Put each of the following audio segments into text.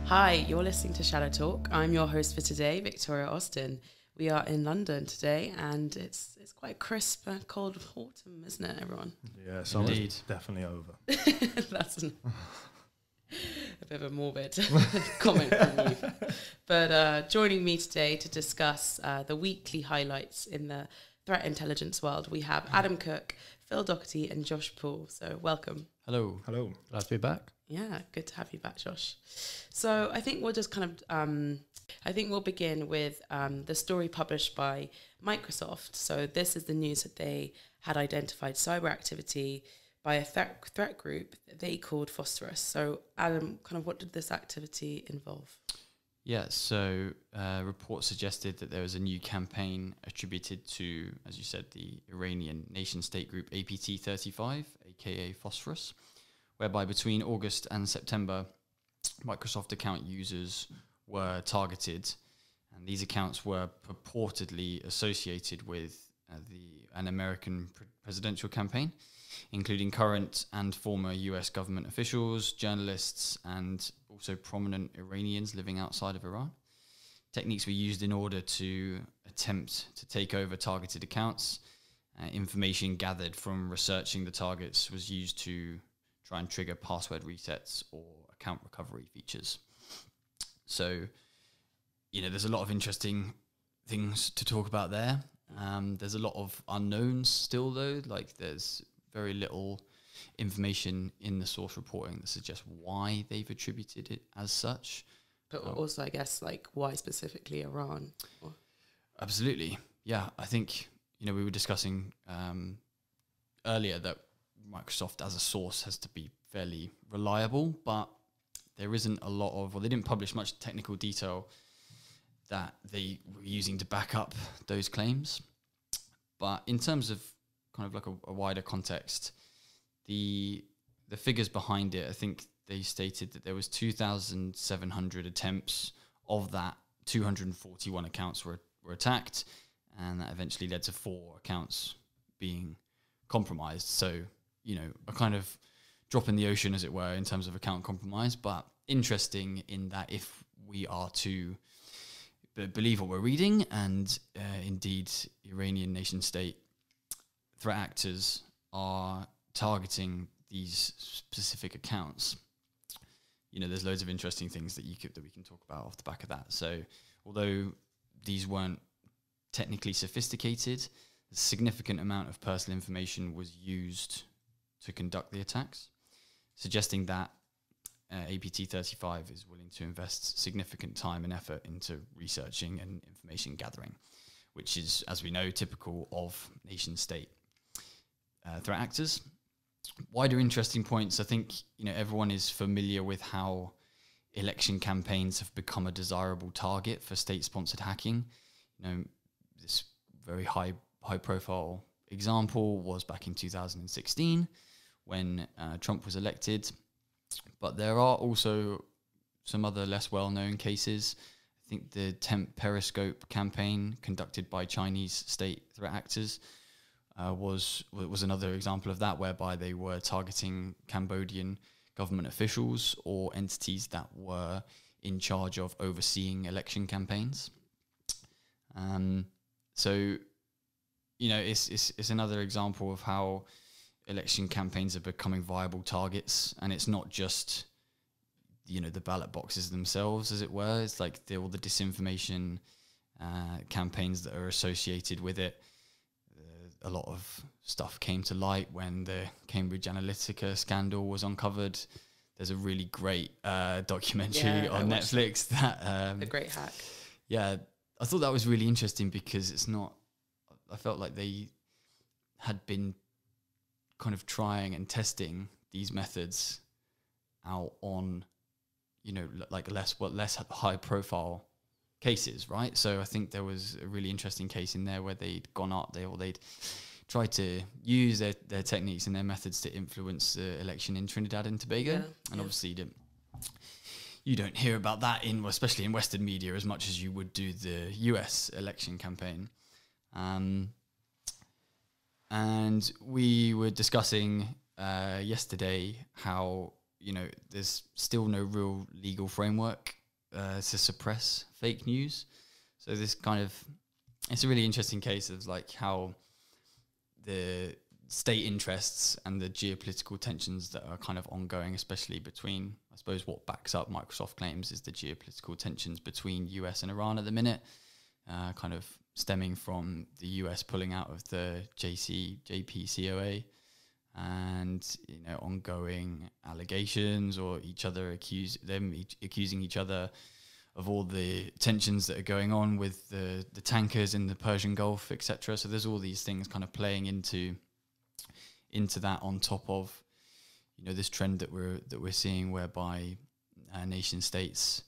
Hi, you're listening to Shadow Talk. I'm your host for today, Viktoria Austin. We are in London today, and it's quite crisp and cold autumn, isn't it, everyone? Yeah, summer's definitely over. That's a bit of a morbid comment from you. But joining me today to discuss the weekly highlights in the threat intelligence world, we have Adam Cook, Phil Doherty, and Josh Poole. So welcome. Hello. Hello. Glad to be back. Yeah, good to have you back, Josh. So I think we'll just we'll begin with the story published by Microsoft. So this is the news that they had identified cyber activity by a threat group that they called Phosphorus. So Adam, kind of what did this activity involve? Yeah, so reports suggested that there was a new campaign attributed to, as you said, the Iranian nation-state group APT35, aka Phosphorus, whereby between August and September, Microsoft account users were targeted, and these accounts were purportedly associated with an American presidential campaign, including current and former US government officials, journalists, and also prominent Iranians living outside of Iran. Techniques were used in order to attempt to take over targeted accounts. Information gathered from researching the targets was used to try and trigger password resets or account recovery features. So, there's a lot of interesting things to talk about there. There's a lot of unknowns still, though. Like, there's very little information in the source reporting that suggests why they've attributed it as such. But also, I guess, like, why specifically Iran? Absolutely. Yeah, I think, we were discussing earlier that Microsoft as a source has to be fairly reliable, but there isn't a lot of, or they didn't publish much technical detail that they were using to back up those claims. But in terms of kind of like a wider context, the figures behind it, I think they stated that there was 2,700 attempts. Of that, 241 accounts were attacked, and that eventually led to 4 accounts being compromised. So, a kind of drop in the ocean, as it were, in terms of account compromise, but interesting in that if we are to believe what we're reading, and indeed Iranian nation-state threat actors are targeting these specific accounts, there's loads of interesting things that we can talk about off the back of that. So although these weren't technically sophisticated, a significant amount of personal information was used to conduct the attacks, suggesting that APT35 is willing to invest significant time and effort into researching and information gathering, which is, as we know, typical of nation-state threat actors. Wider interesting points, I think, everyone is familiar with how election campaigns have become a desirable target for state-sponsored hacking. This very high-profile example was back in 2016 when Trump was elected. But there are also some other less well-known cases. I think the Temp Periscope campaign conducted by Chinese state threat actors was another example of that, whereby they were targeting Cambodian government officials or entities that were in charge of overseeing election campaigns. So, it's another example of how election campaigns are becoming viable targets, and it's not just the ballot boxes themselves, as it were. It's like all the disinformation campaigns that are associated with it. A lot of stuff came to light when the Cambridge Analytica scandal was uncovered. There's a really great documentary on Netflix that The Great Hack. Yeah, I thought that was really interesting because I felt like they had been kind of trying and testing these methods out on, like less high profile cases, right? So I think there was a really interesting case in there where they'd gone up, they'd tried to use their techniques and their methods to influence the election in Trinidad and Tobago. And obviously you don't hear about that especially in Western media as much as you would do the US election campaign. And we were discussing yesterday how there's still no real legal framework to suppress fake news. So this it's a really interesting case of like how the state interests and the geopolitical tensions that are kind of ongoing, especially between, I suppose what backs up Microsoft claims is the geopolitical tensions between US and Iran at the minute, kind of stemming from the US pulling out of the JCPOA, and ongoing allegations or accusing each other of all the tensions that are going on with the tankers in the Persian Gulf, etc. So there's all these things kind of playing into that, on top of this trend that we're seeing, whereby nation states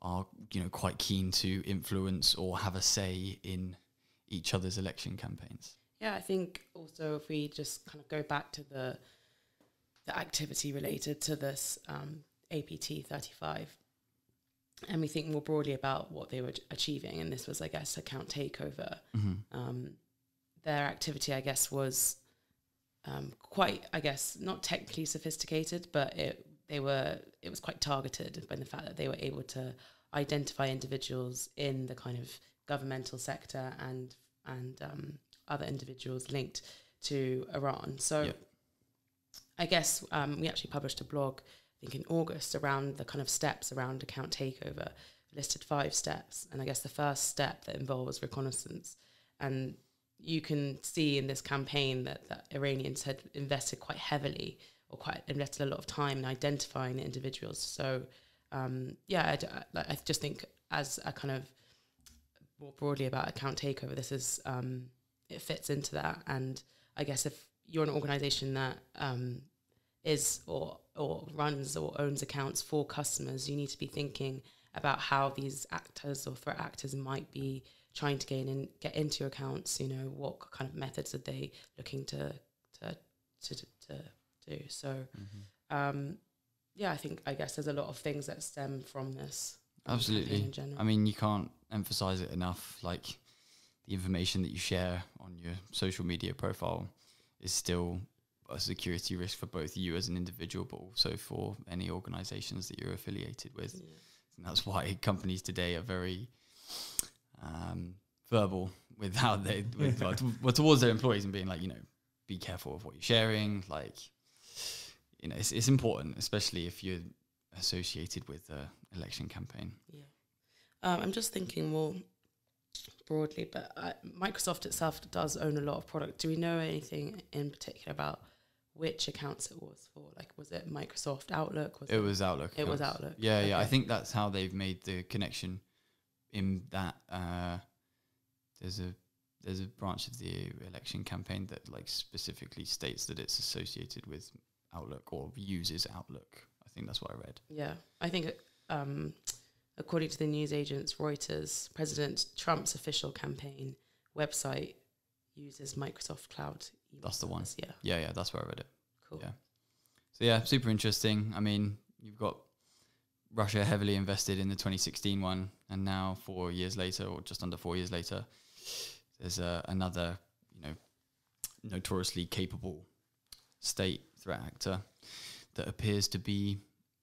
are quite keen to influence or have a say in each other's election campaigns. Yeah, I think also if we just kind of go back to the activity related to this APT35, and we think more broadly about what they were achieving, and this was, I guess, account takeover. Mm-hmm. Their activity, I guess, was quite, I guess, not technically sophisticated, but it was quite targeted by the fact that they were able to identify individuals in the kind of governmental sector and other individuals linked to Iran. So yep. I guess we actually published a blog, I think in August, around the kind of steps around account takeover, listed 5 steps. And I guess the first step that involves reconnaissance. And you can see in this campaign that Iranians had invested quite heavily, or invested a lot of time in identifying individuals. So I just think as a kind of more broadly about account takeover, this is it fits into that. And I guess if you're an organization that is or runs or owns accounts for customers, you need to be thinking about how these actors or threat actors might be trying to get into your accounts. What kind of methods are they looking to do? So I guess there's a lot of things that stem from this. Absolutely. In general. I mean, you can't emphasize it enough. Like, the information that you share on your social media profile is still a security risk for both you as an individual, but also for any organizations that you're affiliated with. Yeah. And that's why companies today are very verbal with how they towards their employees, and being like, be careful of what you're sharing. Like, it's important, especially if you're associated with the election campaign. Yeah. I'm just thinking more broadly, but Microsoft itself does own a lot of product. Do we know anything in particular about which accounts it was for? Like, was it Microsoft Outlook? It was Outlook. It was Outlook. Yeah, okay. Yeah. I think that's how they've made the connection. In that, there's a branch of the election campaign that like specifically states that it's associated with Outlook or uses Outlook. I think that's what I read. Yeah, I think according to the news agents Reuters, President Trump's official campaign website uses Microsoft Cloud. That's the one. Yeah. Yeah, that's where I read it. Cool. Yeah. So yeah, super interesting. I mean, you've got Russia heavily invested in the 2016 one, and now 4 years later, or just under 4 years later, there's another, notoriously capable state threat actor that appears to be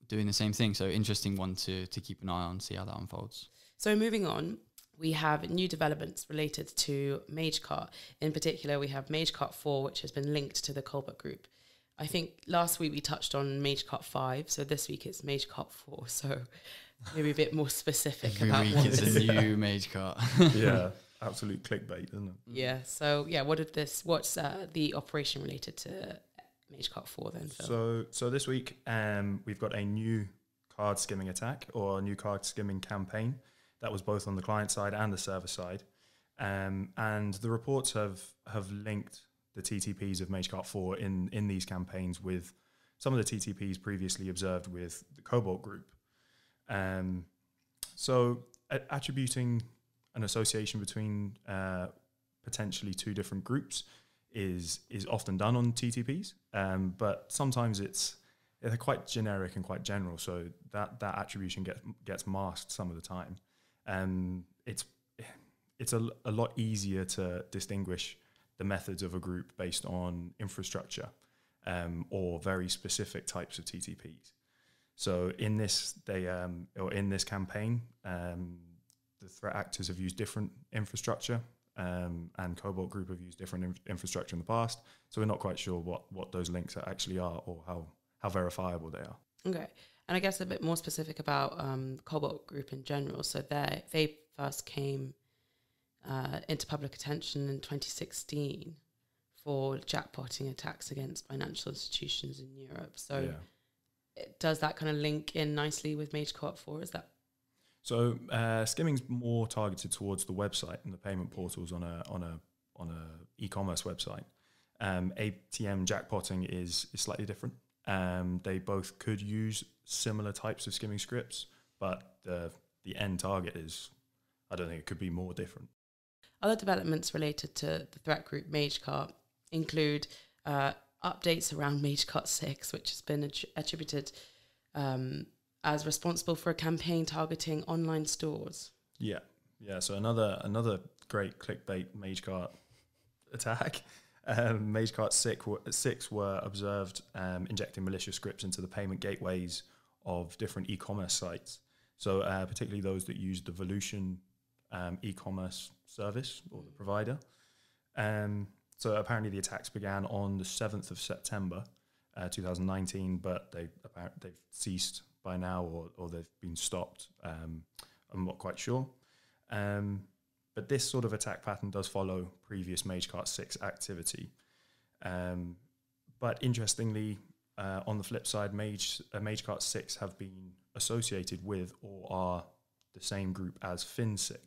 doing the same thing. So interesting one to keep an eye on, see how that unfolds. So moving on, we have new developments related to Magecart. In particular, we have Magecart 4, which has been linked to the Cobalt Group. I think last week we touched on Magecart 5, so this week it's Magecart 4. So maybe a bit more specific about what it's a new Magecart. Yeah, absolute clickbait, isn't it? Yeah. So yeah, what's the operation related to Magecart 4 then, Phil? So this week we've got a new card skimming attack, or a new card skimming campaign that was both on the client side and the server side. And the reports have linked the TTPs of Magecart 4 in these campaigns with some of the TTPs previously observed with the Cobalt Group. So attributing an association between potentially two different groups is often done on TTPs, but sometimes they're quite generic and quite general, so that attribution gets masked some of the time. It's a lot easier to distinguish the methods of a group based on infrastructure or very specific types of TTPs. So in this, in this campaign, the threat actors have used different infrastructure, and Cobalt Group have used different infrastructure in the past. So we're not quite sure what those links actually are or how verifiable they are. Okay. And I guess a bit more specific about Cobalt Group in general. So they first came into public attention in 2016 for jackpotting attacks against financial institutions in Europe. So does that kind of link in nicely with Magecart 4? Is that? So skimming's more targeted towards the website and the payment portals on a e-commerce website. ATM jackpotting is slightly different. They both could use similar types of skimming scripts, but the end target is, I don't think it could be more different. Other developments related to the threat group Magecart include updates around Magecart 6, which has been attributed as responsible for a campaign targeting online stores. Yeah. So another great clickbait Magecart attack. Magecart 6 were observed injecting malicious scripts into the payment gateways of different e-commerce sites. So particularly those that use the Volution e-commerce service or the provider. So apparently the attacks began on the 7th of September 2019, but they've ceased by now or they've been stopped. I'm not quite sure. But this sort of attack pattern does follow previous Magecart 6 activity. But interestingly, on the flip side, Magecart 6 have been associated with or are the same group as Fin6,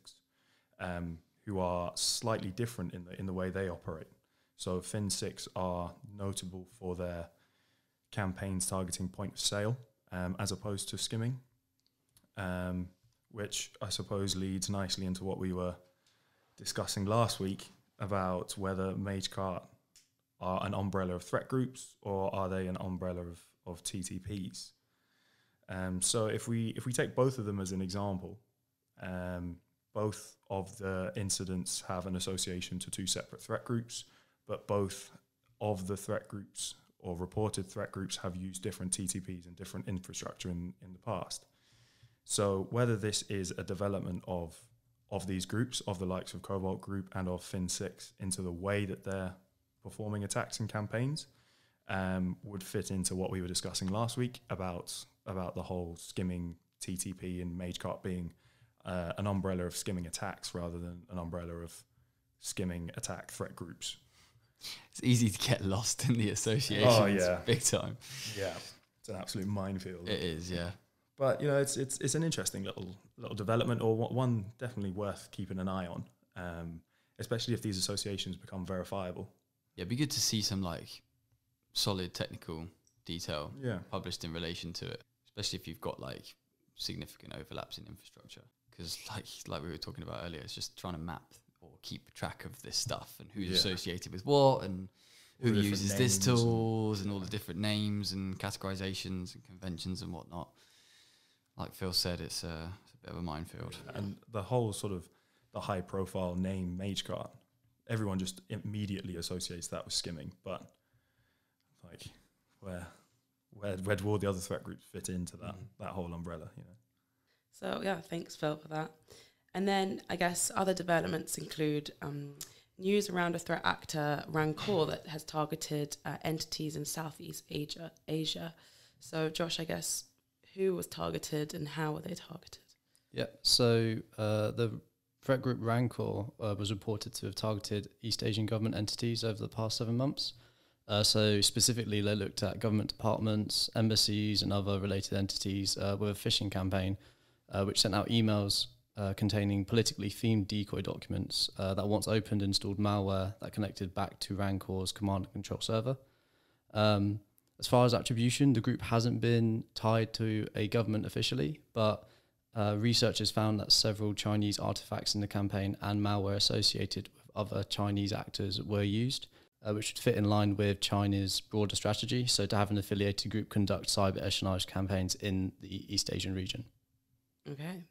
who are slightly different in the way they operate. So Fin6 are notable for their campaigns targeting point of sale as opposed to skimming, which I suppose leads nicely into what we were discussing last week about whether Magecart are an umbrella of threat groups or are they an umbrella of TTPs. So if we take both of them as an example, both of the incidents have an association to two separate threat groups, but both of the threat groups or reported threat groups have used different TTPs and different infrastructure in the past. So whether this is a development of these groups, of the likes of Cobalt Group and of Fin6 into the way that they're performing attacks and campaigns, would fit into what we were discussing last week about the whole skimming TTP and Magecart being an umbrella of skimming attacks rather than an umbrella of skimming attack threat groups. It's easy to get lost in the associations. Oh, yeah. Big time. Yeah, it's an absolute minefield. It is, yeah. But, it's an interesting little development, or one definitely worth keeping an eye on, especially if these associations become verifiable. Yeah, it'd be good to see some solid technical detail published in relation to it, especially if you've got significant overlaps in infrastructure. Because like we were talking about earlier, it's just trying to map or keep track of this stuff and who's associated with what and who uses this tools and all the different names and categorizations and conventions and whatnot. Like Phil said, it's a bit of a minefield. And the whole sort of the high profile name Magecart, everyone just immediately associates that with skimming. But where do all the other threat groups fit into that whole umbrella, So yeah, thanks Phil for that. And then I guess other developments include news around a threat actor, Rancour, that has targeted entities in Southeast Asia. So Josh, I guess, who was targeted and how were they targeted? Yeah, so the threat group Rancour was reported to have targeted East Asian government entities over the past 7 months. So specifically, they looked at government departments, embassies, and other related entities with a phishing campaign, which sent out emails containing politically themed decoy documents that once opened installed malware that connected back to Rancour's command and control server. As far as attribution, the group hasn't been tied to a government officially, but researchers found that several Chinese artifacts in the campaign and malware associated with other Chinese actors were used, which would fit in line with China's broader strategy, so to have an affiliated group conduct cyber espionage campaigns in the East Asian region. Okay.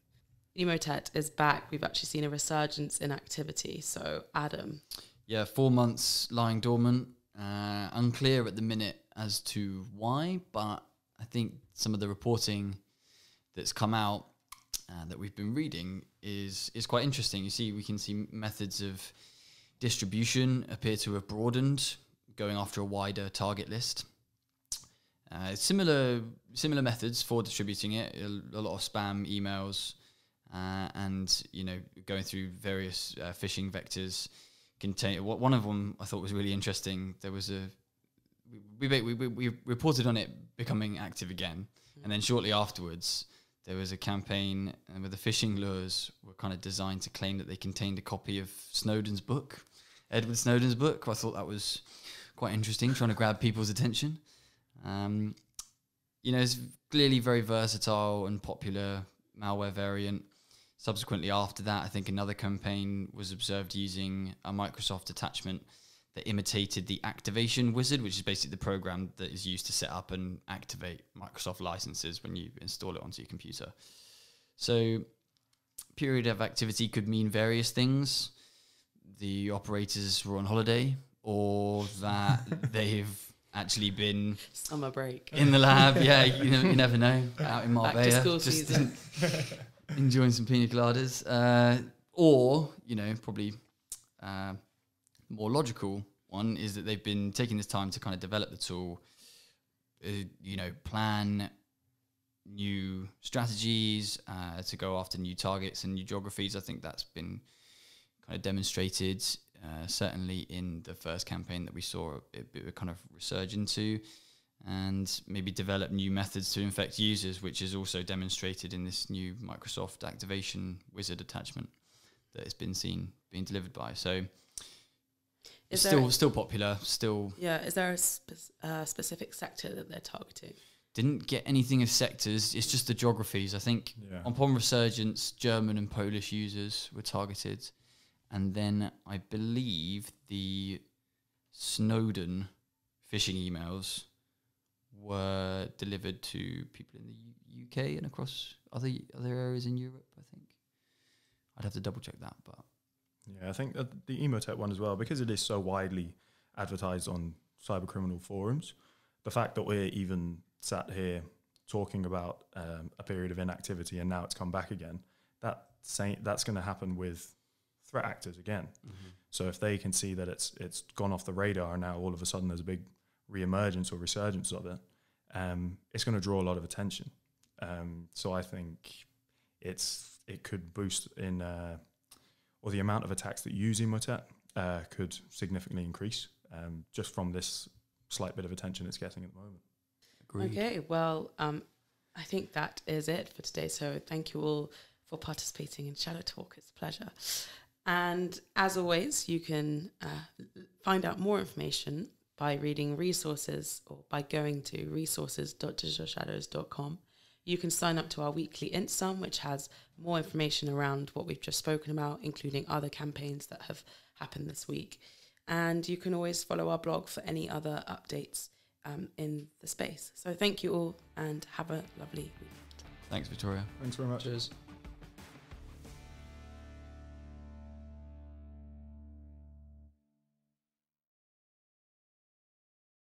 Emotet is back. We've actually seen a resurgence in activity. So, Adam. Yeah, 4 months lying dormant. Unclear at the minute as to why, but I think some of the reporting that's come out that we've been reading is quite interesting. We can see methods of distribution appear to have broadened, going after a wider target list. Similar methods for distributing it, a lot of spam emails, and going through various phishing vectors. One of them I thought was really interesting. There was we reported on it becoming active again, and then shortly afterwards there was a campaign where the phishing lures were kind of designed to claim that they contained a copy of Edward Snowden's book. I thought that was quite interesting, trying to grab people's attention. It's clearly very versatile and popular malware variant. Subsequently after that, I think another campaign was observed using a Microsoft attachment that imitated the activation wizard, which is basically the program that is used to set up and activate Microsoft licenses when you install it onto your computer. So period of activity could mean various things. The operators were on holiday, or that they've actually been summer break in the lab. Yeah, you never know. Out in Marbella, back to school just season. enjoying some pina coladas, or probably more logical one is that they've been taking this time to kind of develop the tool, plan new strategies to go after new targets and new geographies. I think that's been kind of demonstrated certainly in the first campaign that we saw it kind of resurge into, and maybe develop new methods to infect users, which is also demonstrated in this new Microsoft activation wizard attachment that has been seen being delivered by. So it's still popular, still. Yeah, is there a specific sector that they're targeting? Didn't get anything of sectors, it's just the geographies. I think upon resurgence, German and Polish users were targeted. And then I believe the Snowden phishing emails were delivered to people in the UK and across other areas in Europe, I think. I'd have to double check that, but yeah, I think that the Emotet one as well, because it is so widely advertised on cybercriminal forums, the fact that we're even sat here talking about a period of inactivity and now it's come back again, that's going to happen with threat actors again. Mm-hmm. So if they can see that it's gone off the radar and now all of a sudden there's a big re-emergence or resurgence of it, it's going to draw a lot of attention. So I think it could boost in or the amount of attacks that use Emotet could significantly increase just from this slight bit of attention it's getting at the moment. Agreed. Okay, well, I think that is it for today. So thank you all for participating in ShadowTalk. It's a pleasure. And as always, you can find out more information by reading resources or by going to resources.digitalshadows.com. You can sign up to our weekly Insum, which has more information around what we've just spoken about, including other campaigns that have happened this week. And you can always follow our blog for any other updates in the space. So thank you all and have a lovely week. Thanks, Viktoria. Thanks very much. Cheers.